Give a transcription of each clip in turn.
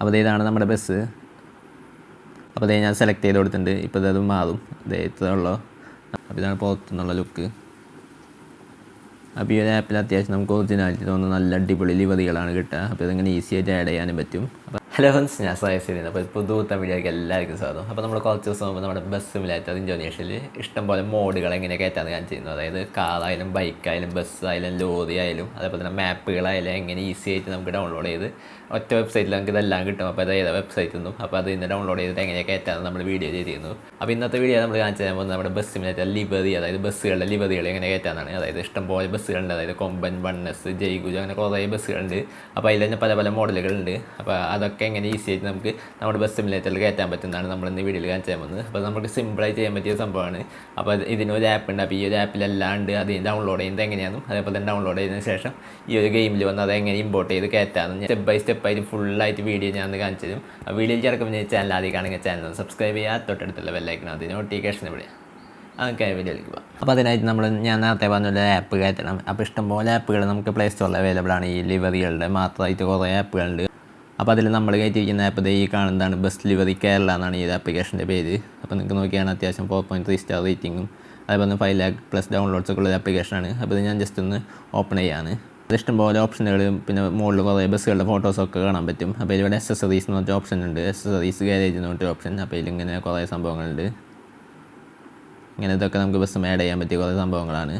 അപ്പോൾ ഇതാണ് നമ്മുടെ ബസ്. അപ്പോൾ അതേ ഞാൻ സെലക്ട് ചെയ്ത് കൊടുത്തിട്ടുണ്ട്. ഇപ്പോൾ ഇത് മാറും. ഇതേ ഇത്രയുള്ളൂ. അപ്പോൾ ഇതാണ് പുറത്തുനിന്നുള്ള ലുക്ക്. അപ്പോൾ ഈ ഒരു ആപ്പിൽ അത്യാവശ്യം നമുക്ക് ഒറിജിനാലിറ്റി തോന്നുന്ന നല്ല അടിപൊളി ലിവറികളാണ് കിട്ടുക. അപ്പോൾ ഇതിങ്ങനെ ഈസി ആയിട്ട് ആഡ് ചെയ്യാനും പറ്റും. അപ്പോൾ ഹലോ ഫ്രണ്ട്സ്, ഞാൻ സയസിന്. അപ്പോൾ പുതുത്ത വീഡിയോയ്ക്ക് എല്ലാവർക്കും സ്വാഗതം. അപ്പോൾ നമ്മൾ കുറച്ച് ദിവസം മുമ്പ് നമ്മുടെ ബസ് സിമുലേറ്റർ ഇന്തോനേഷ്യയിൽ ഇഷ്ടംപോലെ മോഡുകൾ എങ്ങനെ കയറ്റാണ് ഞാൻ ചെയ്യുന്നത്. അതായത് കാറായാലും ബൈക്കായാലും ബസ്സായാലും ലോറി ആയാലും അതേപോലെ തന്നെ മാപ്പുകളായാലും എങ്ങനെ ഈസി ആയിട്ട് നമുക്ക് ഡൗൺലോഡ് ചെയ്ത് ഒറ്റ വെബ്സൈറ്റിൽ നമുക്ക് ഇതെല്ലാം കിട്ടും. അപ്പോൾ അത് ഏതാ വെബ്സൈറ്റിൽ നിന്നും അപ്പോൾ അത് ഇന്ന് ഡൗൺലോഡ് ചെയ്തിട്ട് എങ്ങനെ കയറ്റാണ് നമ്മൾ വീഡിയോ ചെയ്തിരുന്നു. അപ്പോൾ ഇന്നത്തെ വീഡിയോ നമ്മൾ കാണിച്ചു തരാൻ പോകുന്നത് നമ്മുടെ ബസ് സിമുലേറ്റർ ലിവറി, അതായത് ബസ്സുകളുടെ ലിവറികൾ എങ്ങനെ കയറ്റാനാണ്. അതായത് ഇഷ്ടംപോലെ ബസ്സുകളുണ്ട്. അതായത് കൊമ്പൻ, വണ്ണസ്, ജയ്ഗുജ്, അങ്ങനെ കുറേ ബസ്സുകളുണ്ട്. അപ്പോൾ അതിൽ തന്നെ പല പല മോഡലുകളുണ്ട്. അപ്പോൾ അതൊക്കെ എങ്ങനെ ഈസി ആയിട്ട് നമുക്ക് നമ്മുടെ ബസ് സിമുലേറ്ററിൽ കയറ്റാൻ പറ്റുന്നതാണ് നമ്മൾ ഇന്ന് വീഡിയോയിൽ കാണിച്ചു തരാൻ പോകുന്നത്. അപ്പോൾ നമുക്ക് സിമ്പിളായി ചെയ്യാൻ പറ്റിയ സംഭവമാണ്. അപ്പോൾ ഇതിനൊരു ആപ്പ് ഉണ്ട്. അപ്പോൾ ഈ ഒരു ആപ്പിലെല്ലാം ഉണ്ട്. അത് ഡൗൺലോഡ് ചെയ്യുന്നത് എങ്ങനെയാണെന്നും അതേപോലെ തന്നെ ഡൗൺലോഡ് ചെയ്തതിന് ശേഷം ഈ ഒരു ഗെയിമിൽ വന്ന് അത് എങ്ങനെ ഇമ്പോർട്ട് ചെയ്ത് കയറ്റാമെന്ന് സ്റ്റെപ്പ് ബൈ സ്റ്റെപ്പായിട്ട് ഫുള്ളായിട്ട് വീഡിയോ ഞാൻ കാണിച്ചു തരും. ആ വീഡിയോയിൽ ചേർക്കുമ്പോൾ ചാനൽ ആദ്യം കാണുന്ന ചാനൽ സബ്സ്ക്രൈബ് ചെയ്യുക, തൊട്ടടുത്തുള്ള ബെല്ലൈക്കണം അതിന് നോട്ടിഫിക്കേഷൻ ഇവിടെ അതൊക്കെ വീഡിയോയിലേക്ക് പോകാം. അപ്പോൾ അതിനായിട്ട് ഞാൻ നേരത്തെ പറഞ്ഞ ആപ്പ് കയറ്റണം. അപ്പോൾ ഇഷ്ടംപോലെ ആപ്പുകൾ നമുക്ക് പ്ലേ സ്റ്റോറിൽ അവൈലബിൾ ആണ്. ഈ ലിവറികളുടെ മാത്രമായിട്ട് കുറേ ആപ്പുകളുണ്ട്. അപ്പോൾ അതിൽ നമ്മൾ കയറ്റിയിരിക്കുന്ന ആപ്പ് ഈ കാണുന്നതാണ് ബസ് ലിവറി കേരള എന്നാണ് ഈ ആപ്ലിക്കേഷൻ്റെ പേര്. അപ്പോൾ നിങ്ങൾക്ക് നോക്കിയാണ് അത്യാവശ്യം 4.3 സ്റ്റാർ റേറ്റിങ്ങും അതേപോലെ 5 lakh+ ഡൗൺലോഡ്സ് ഒക്കെ ഉള്ള ആപ്ലിക്കേഷനാണ്. അപ്പോൾ ഇത് ഞാൻ ജസ്റ്റ് ഒന്ന് ഓപ്പൺ ചെയ്യാണ്. അത് ഇഷ്ടംപോലെ ഓപ്ഷനുകൾ, പിന്നെ മുകളിൽ കുറേ ബസ്സുകളുടെ ഫോട്ടോസൊക്കെ കാണാൻ പറ്റും. അപ്പോൾ ഇതിവിടെ അക്സസറീസ് എന്ന് പറഞ്ഞ ഓപ്ഷൻ ഉണ്ട്. അക്സസറീസ് ഗാരേജ് എന്ന് പറഞ്ഞ ഓപ്ഷൻ. അപ്പോൾ ഇതിലിങ്ങനെ കുറേ സംഭവങ്ങളുണ്ട്. ഇങ്ങനെ ഇതൊക്കെ നമുക്ക് ബസ് ആഡ് ചെയ്യാൻ പറ്റിയ കുറേ സംഭവങ്ങളാണ്.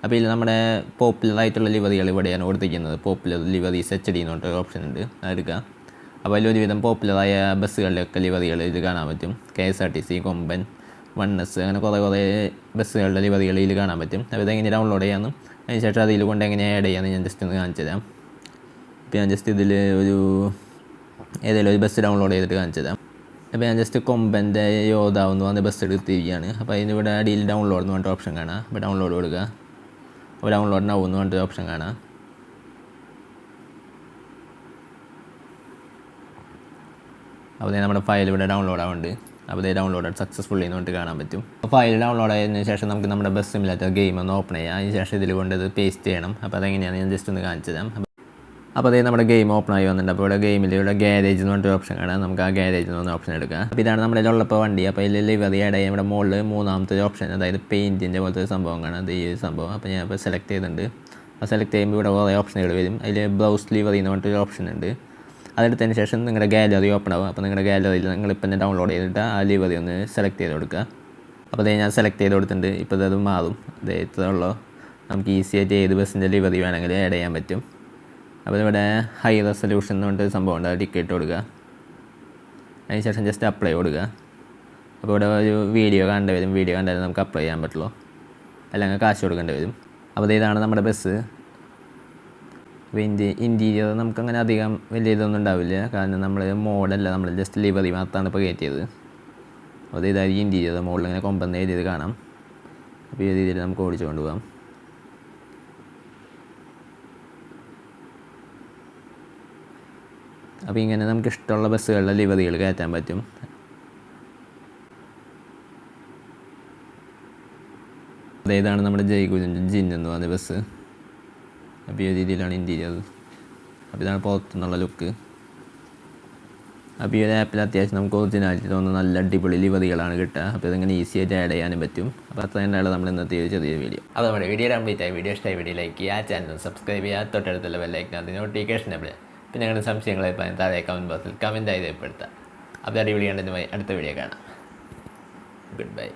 അപ്പോൾ ഇതിൽ നമ്മുടെ പോപ്പുലറായിട്ടുള്ള ലിവറികൾ ഇവിടെയാണ് കൊടുത്തിരിക്കുന്നത്. പോപ്പുലർ ലിവറീസ് HD എന്ന് പറഞ്ഞൊരു ഓപ്ഷൻ ഉണ്ട്, അതെടുക്കുക. അപ്പോൾ അതിലൊരുവിധം പോപ്പുലറായ ബസ്സുകളിലൊക്കെ ലിവറികൾ ഇത് കാണാൻ പറ്റും. KSRTC, കൊമ്പൻ, വണ്ണസ്, അങ്ങനെ കുറേ ബസ്സുകളുടെ ലിവറികൾ ഇതിൽ കാണാൻ പറ്റും. അപ്പോൾ ഇതെങ്ങനെ ഡൗൺലോഡ് ചെയ്യാമെന്നും അതിനുശേഷം അതിൽ കൊണ്ട് എങ്ങനെ ആഡ് ചെയ്യാമെന്ന് ഞാൻ ജസ്റ്റ് ഒന്ന് കാണിച്ചു തരാം. ഇപ്പോൾ ഞാൻ ജസ്റ്റ് ഇതിൽ ഏതെങ്കിലും ഒരു ബസ് ഡൗൺലോഡ് ചെയ്തിട്ട് കാണിച്ചു തരാം. അപ്പോൾ ഞാൻ ജസ്റ്റ് കൊമ്പൻ്റെ യോദ്ധാവ് എന്ന് പറഞ്ഞ ബസ് എടുത്തിരിക്കുകയാണ്. അപ്പോൾ അതിനിവിടെ അടിയിൽ ഡൗൺലോഡ് എന്ന് പറഞ്ഞിട്ട് ഓപ്ഷൻ കാണാം. അപ്പോൾ ഡൗൺലോഡ് കൊടുക്കുക. അപ്പോൾ ഡൗൺലോഡ് നൗ എന്ന് പറഞ്ഞിട്ട് ഓപ്ഷൻ കാണാം. അപ്പോൾ നമ്മുടെ ഫയൽ ഇവിടെ ഡൗൺലോഡ് ആവുന്നുണ്ട്. അപ്പോൾ ഇത് ഡൗൺലോഡ് സക്സസ്ഫുള്ളി എന്ന് പറഞ്ഞിട്ട് കാണാൻ പറ്റും. അപ്പോൾ ഫയൽ ഡൗൺലോഡ് ആയതിനു ശേഷം നമുക്ക് നമ്മുടെ ബസ് സിമുലേറ്റർ ഗെയിം ഒന്ന് ഓപ്പൺ ചെയ്യാം. അതിന് ശേഷം ഇതിൽ കൊണ്ട് ഇത് പേസ്റ്റ് ചെയ്യണം. അപ്പോൾ അതെങ്ങനെയാണ് ഞാൻ ജസ്റ്റ് ഒന്ന് കാണിച്ചു തരാം. അപ്പോൾ അതേ നമ്മുടെ ഗെയിം ഓപ്പൺ ആയി വന്നിട്ടുണ്ട്. അപ്പോൾ ഇവിടെ ഗെയിമിൽ ഇവിടെ ഗാരേജ് എന്ന് പറഞ്ഞിട്ട് ഓപ്ഷൻ കാണാം. നമുക്ക് ആ ഗാരേജ് എന്ന് പറഞ്ഞ ഓപ്ഷൻ എടുക്കാം. അപ്പോൾ ഇതാണ് നമ്മുടെ ഉള്ളപ്പോൾ വണ്ടി. അപ്പോൾ ഇതിൽ ലിവറി ആഡ് ചെയ്യാൻ ഇവിടെ മുകളിൽ മൂന്നാമത്തെ ഓപ്ഷൻ, അതായത് പെയിൻറ്റിൻ്റെ പോലത്തെ ഒരു സംഭവം കാണാം. അത് ഈ സംഭവം. അപ്പോൾ ഞാൻ ഇപ്പോൾ സെലക്ട് ചെയ്തിട്ടുണ്ട്. അപ്പോൾ സെലക്ട് ചെയ്യുമ്പോൾ ഇവിടെ കുറേ ഓപ്ഷനുകൾ വരും. അതിൽ ബ്രൗസ് ലിവറി എന്ന് പറഞ്ഞിട്ടൊരു ഓപ്ഷൻ ഉണ്ട്. അതെടുത്തതിന് ശേഷം നിങ്ങളുടെ ഗാലറി ഓപ്പൺ ആവും. അപ്പോൾ നിങ്ങളുടെ ഗാലറിയിൽ നിങ്ങളിപ്പോൾ തന്നെ ഡൗൺലോഡ് ചെയ്തിട്ട് ആ ലിവറി ഒന്ന് സെലക്ട് ചെയ്ത് കൊടുക്കുക. അപ്പോൾ അതേ ഞാൻ സെലക്ട് ചെയ്ത് കൊടുത്തിട്ടുണ്ട്. ഇപ്പോൾ അത് മാറും. അതേ ഇത്രയുള്ളൂ. നമുക്ക് ഈസി ആയിട്ട് ഏത് ബസ്സിൻ്റെ ലിവറി വേണമെങ്കിലും ആഡ് ചെയ്യാൻ പറ്റും. അപ്പോൾ ഇവിടെ ഹൈ റെസൊല്യൂഷൻ എന്ന് പറഞ്ഞിട്ട് സംഭവം ഉണ്ട്. അത് ടിക്കറ്റ് കൊടുക്കുക. അതിനുശേഷം ജസ്റ്റ് അപ്ലൈ കൊടുക്കുക. അപ്പോൾ ഇവിടെ ഒരു വീഡിയോ കണ്ടു വരും. വീഡിയോ കണ്ടാലും നമുക്ക് അപ്ലൈ ചെയ്യാൻ പറ്റുള്ളൂ, അല്ലെങ്കിൽ കാശ് കൊടുക്കേണ്ടി വരും. അപ്പോൾ ഇതാണ് നമ്മുടെ ബസ്. അപ്പോൾ ഇൻറ്റീരിയർ നമുക്കങ്ങനെ അധികം വലിയ ഇതൊന്നും ഉണ്ടാവില്ല, കാരണം നമ്മൾ മോഡല്ല, നമ്മൾ ജസ്റ്റ് ലിവറി മാത്രമാണ് ഇപ്പോൾ കയറ്റിയത്. അപ്പോൾ ഇതായിരിക്കും ഇൻറ്റീരിയർ. മോഡൽ ഇങ്ങനെ കൊമ്പെന്ന് എഴുതിയത് കാണാം. അപ്പോൾ ഈ രീതിയിൽ നമുക്ക് ഓടിച്ചു കൊണ്ടുപോകാം. അപ്പോൾ ഇങ്ങനെ നമുക്ക് ഇഷ്ടമുള്ള ബസ്സുകളുടെ ലിവറികൾ കയറ്റാൻ പറ്റും. ഇതാണ് നമ്മുടെ ജയ്ഗുജ് ജിൻ എന്ന് പറഞ്ഞ ബസ്. അപ്പോൾ ഈ രീതിയിലാണ് ഇൻറ്റീരിയർ. അപ്പോൾ ഇതാണ് പുറത്തുനിന്നുള്ള ലുക്ക്. അപ്പോൾ ഈ ഒരു ആപ്പിൽ അത്യാവശ്യം നമുക്ക് ഒറിജിനാലിറ്റി തോന്നുന്ന നല്ല അടിപൊളി ലിവറികളാണ് കിട്ടുക. അപ്പോൾ ഇതിങ്ങനെ ഈസി ആയിട്ട് ആഡ് ചെയ്യാനും പറ്റും. അപ്പോൾ അത്ര തന്നെയാണ് നമ്മൾ ഇന്നത്തെ ഒരു ചെറിയ വീഡിയോ. അപ്പോൾ നമ്മുടെ വീഡിയോ കംപ്ലീറ്റ് ആയി. വീഡിയോ ഇഷ്ടമായി വീഡിയോ ലൈക്ക് ചെയ്യുക, ചാനൽ സബ്സ്ക്രൈബ് ചെയ്യുക, തൊട്ടടുത്തുള്ള ബെല്ലൈക്കൻ അതിന് നോട്ടിഫിക്കേഷൻ എവിടെ. പിന്നെ ഞങ്ങളുടെ സംശയങ്ങളെ താഴെ കമൻറ്റ് ബോക്സിൽ കമൻറ്റായി രേഖപ്പെടുത്താം. അപ്പോൾ അടിപൊളി കണ്ടതുമായി അടുത്ത വീഡിയോ കാണാം. Good bye.